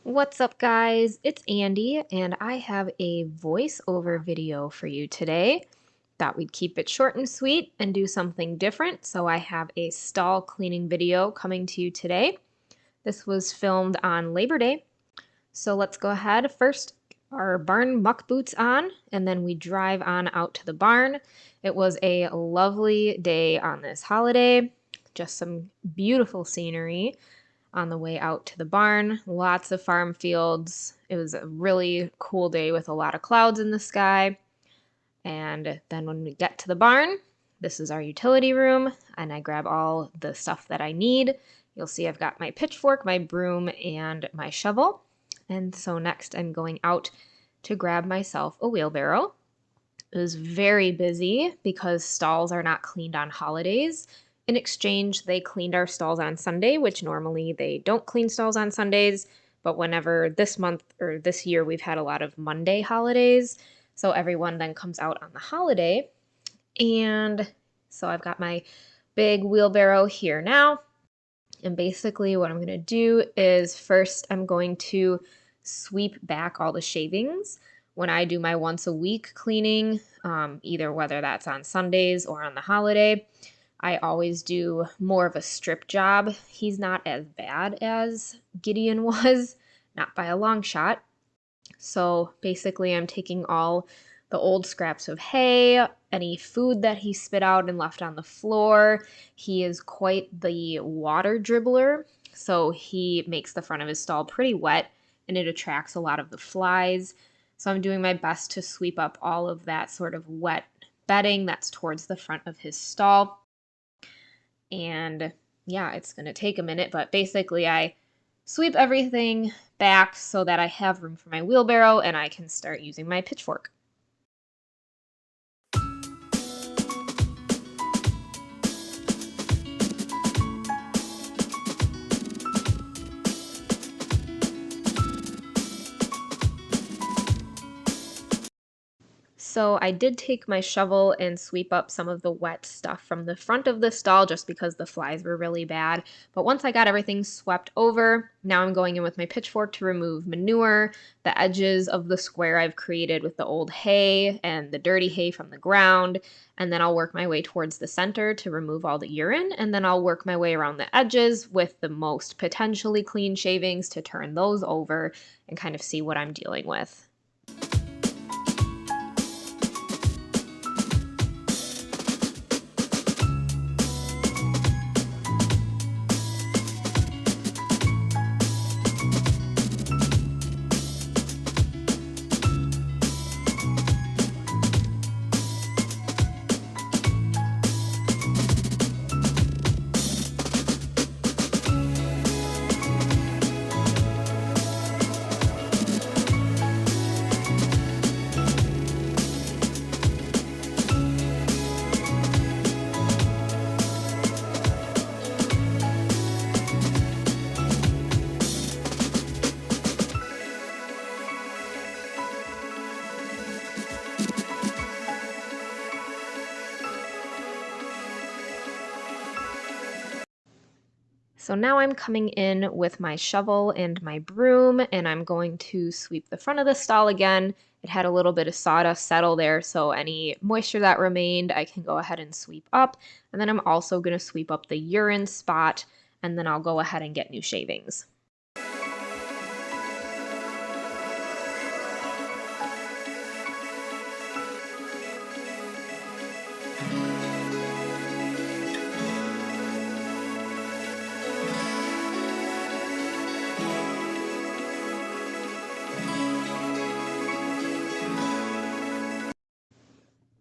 What's up, guys? It's Andy, and I have a voiceover video for you today. Thought we'd keep it short and sweet and do something different, so I have a stall cleaning video coming to you today. This was filmed on Labor Day, so let's go ahead. First, our barn muck boots on, and then we drive on out to the barn. It was a lovely day on this holiday, just some beautiful scenery on the way out to the barn. Lots of farm fields. It was a really cool day with a lot of clouds in the sky. And then when we get to the barn, this is our utility room, and I grab all the stuff that I need. You'll see I've got my pitchfork, my broom, and my shovel. And so next I'm going out to grab myself a wheelbarrow. It was very busy because stalls are not cleaned on holidays. In exchange, they cleaned our stalls on Sunday, which normally they don't clean stalls on Sundays. But whenever this month or this year, we've had a lot of Monday holidays. So everyone then comes out on the holiday. And so I've got my big wheelbarrow here now. And basically, what I'm going to do is first I'm going to sweep back all the shavings when I do my once a week cleaning, either whether that's on Sundays or on the holiday. I always do more of a strip job. He's not as bad as Gideon was, not by a long shot. So basically, I'm taking all the old scraps of hay, any food that he spit out and left on the floor. He is quite the water dribbler, so he makes the front of his stall pretty wet and it attracts a lot of the flies. So I'm doing my best to sweep up all of that sort of wet bedding that's towards the front of his stall. And yeah, it's going to take a minute, but basically I sweep everything back so that I have room for my wheelbarrow and I can start using my pitchfork. So I did take my shovel and sweep up some of the wet stuff from the front of the stall just because the flies were really bad. But once I got everything swept over, now I'm going in with my pitchfork to remove manure, the edges of the square I've created with the old hay and the dirty hay from the ground. And then I'll work my way towards the center to remove all the urine. And then I'll work my way around the edges with the most potentially clean shavings to turn those over and kind of see what I'm dealing with. So now I'm coming in with my shovel and my broom, and I'm going to sweep the front of the stall again. It had a little bit of sawdust settle there, so any moisture that remained, I can go ahead and sweep up. And then I'm also going to sweep up the urine spot, and then I'll go ahead and get new shavings.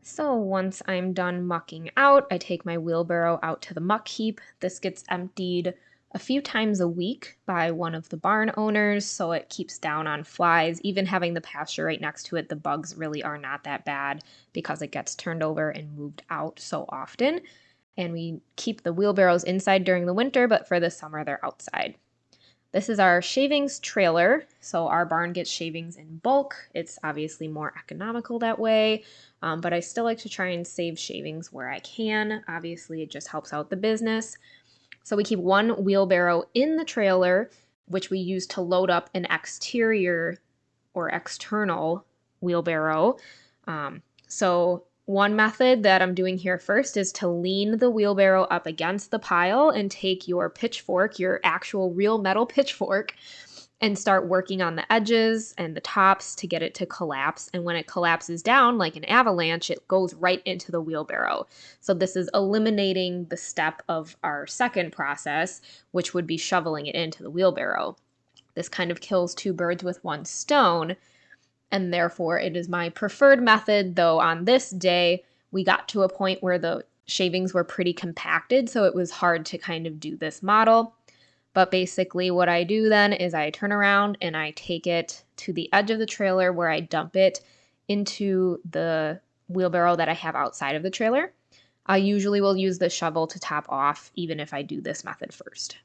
So once I'm done mucking out, I take my wheelbarrow out to the muck heap. This gets emptied a few times a week by one of the barn owners, so it keeps down on flies. Even having the pasture right next to it, the bugs really are not that bad because it gets turned over and moved out so often. And we keep the wheelbarrows inside during the winter, but for the summer they're outside. This is our shavings trailer. So our barn gets shavings in bulk. It's obviously more economical that way, but I still like to try and save shavings where I can. Obviously, it just helps out the business. So we keep one wheelbarrow in the trailer, which we use to load up an exterior or external wheelbarrow. So one method that I'm doing here first is to lean the wheelbarrow up against the pile and take your pitchfork, your actual real metal pitchfork, and start working on the edges and the tops to get it to collapse. And when it collapses down like an avalanche, it goes right into the wheelbarrow. So this is eliminating the step of our second process, which would be shoveling it into the wheelbarrow. This kind of kills two birds with one stone, and therefore it is my preferred method, though on this day we got to a point where the shavings were pretty compacted, so it was hard to kind of do this model. But basically what I do then is I turn around and I take it to the edge of the trailer where I dump it into the wheelbarrow that I have outside of the trailer. I usually will use the shovel to top off, even if I do this method first.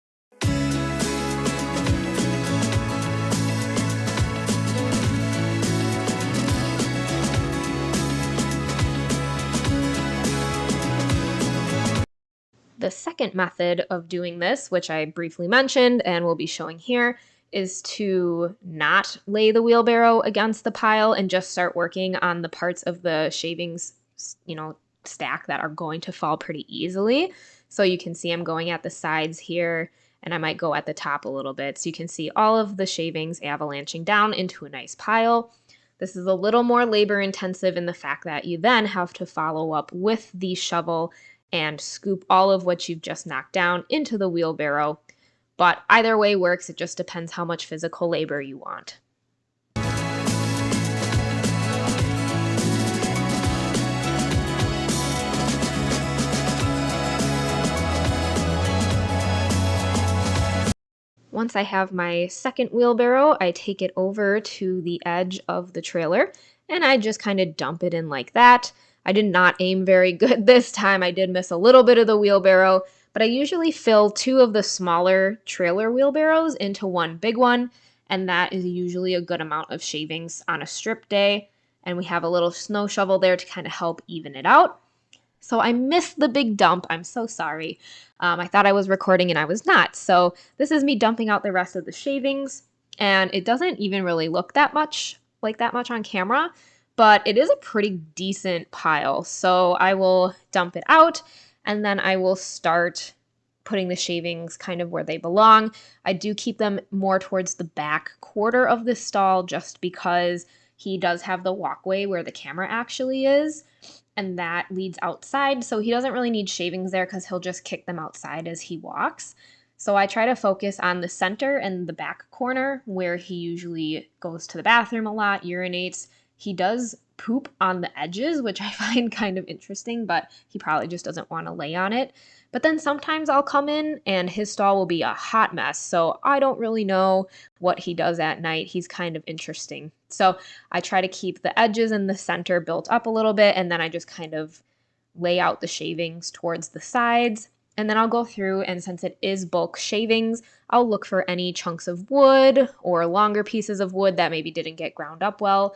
The second method of doing this, which I briefly mentioned and will be showing here, is to not lay the wheelbarrow against the pile and just start working on the parts of the shavings, stack that are going to fall pretty easily. So you can see I'm going at the sides here, and I might go at the top a little bit. So you can see all of the shavings avalanching down into a nice pile. This is a little more labor intensive in the fact that you then have to follow up with the shovel and scoop all of what you've just knocked down into the wheelbarrow. But either way works, it just depends how much physical labor you want. Once I have my second wheelbarrow, I take it over to the edge of the trailer and I just kind of dump it in like that. I did not aim very good this time. I did miss a little bit of the wheelbarrow, but I usually fill two of the smaller trailer wheelbarrows into one big one, and that is usually a good amount of shavings on a strip day. And we have a little snow shovel there to kind of help even it out. So I missed the big dump. I'm so sorry. I thought I was recording and I was not. So this is me dumping out the rest of the shavings, and it doesn't even really look that much on camera, but it is a pretty decent pile. So I will dump it out and then I will start putting the shavings kind of where they belong. I do keep them more towards the back quarter of the stall just because he does have the walkway where the camera actually is, and that leads outside. So he doesn't really need shavings there because he'll just kick them outside as he walks. So I try to focus on the center and the back corner where he usually goes to the bathroom a lot, urinates. He does poop on the edges, which I find kind of interesting, but he probably just doesn't want to lay on it. But then sometimes I'll come in and his stall will be a hot mess. So I don't really know what he does at night. He's kind of interesting. So I try to keep the edges and the center built up a little bit, and then I just kind of lay out the shavings towards the sides. And then I'll go through, and since it is bulk shavings, I'll look for any chunks of wood or longer pieces of wood that maybe didn't get ground up well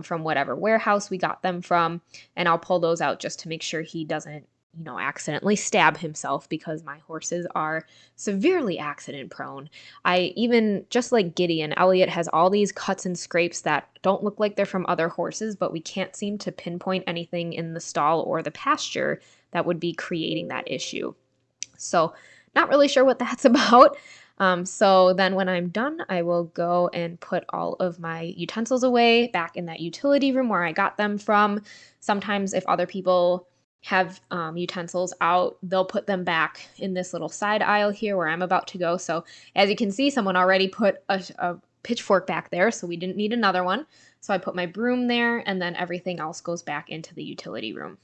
from whatever warehouse we got them from. And I'll pull those out just to make sure he doesn't accidentally stab himself, because my horses are severely accident prone. I even, just like Gideon, Elliot has all these cuts and scrapes that don't look like they're from other horses, but we can't seem to pinpoint anything in the stall or the pasture that would be creating that issue. So not really sure what that's about. So then when I'm done, I will go and put all of my utensils away back in that utility room where I got them from. Sometimes if other people have utensils out, they'll put them back in this little side aisle here where I'm about to go. So as you can see, someone already put a pitchfork back there, so we didn't need another one. So I put my broom there, and then everything else goes back into the utility room.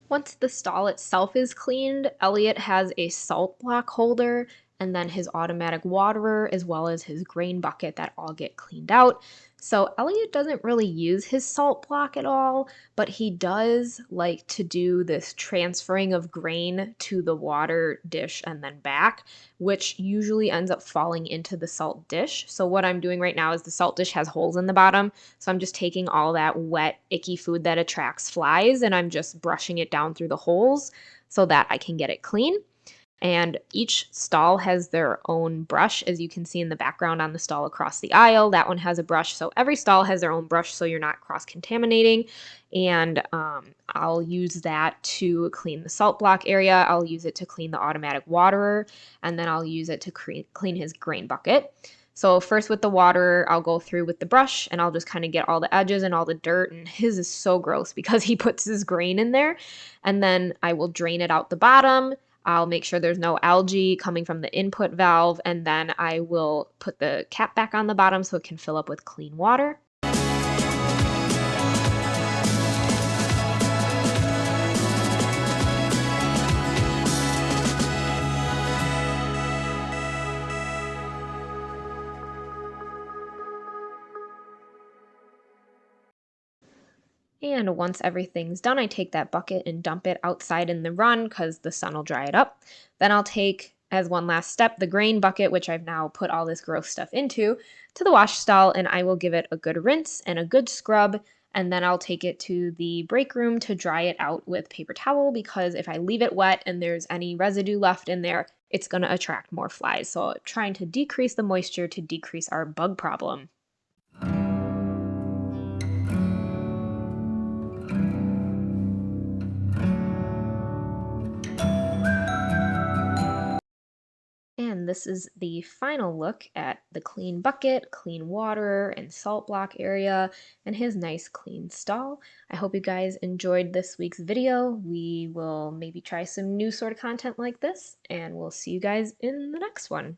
Once the stall itself is cleaned, Elliot has a salt block holder and then his automatic waterer as well as his grain bucket that all get cleaned out. So Elliot doesn't really use his salt block at all, but he does like to do this transferring of grain to the water dish and then back, which usually ends up falling into the salt dish. So what I'm doing right now is the salt dish has holes in the bottom. So I'm just taking all that wet, icky food that attracts flies and I'm just brushing it down through the holes so that I can get it clean. And each stall has their own brush, as you can see in the background on the stall across the aisle. That one has a brush, so every stall has their own brush so you're not cross-contaminating. And I'll use that to clean the salt block area. I'll use it to clean the automatic waterer, and then I'll use it to clean his grain bucket. So first with the water, I'll go through with the brush and I'll just kind of get all the edges and all the dirt, and his is so gross because he puts his grain in there. And then I will drain it out the bottom. I'll make sure there's no algae coming from the input valve, and then I will put the cap back on the bottom so it can fill up with clean water. And once everything's done, I take that bucket and dump it outside in the run because the sun will dry it up. Then I'll take, as one last step, the grain bucket, which I've now put all this gross stuff into, to the wash stall, and I will give it a good rinse and a good scrub. And then I'll take it to the break room to dry it out with paper towel, because if I leave it wet and there's any residue left in there, it's going to attract more flies. So trying to decrease the moisture to decrease our bug problem. And this is the final look at the clean bucket, clean water, and salt block area, and his nice clean stall. I hope you guys enjoyed this week's video. We will maybe try some new sort of content like this, and we'll see you guys in the next one.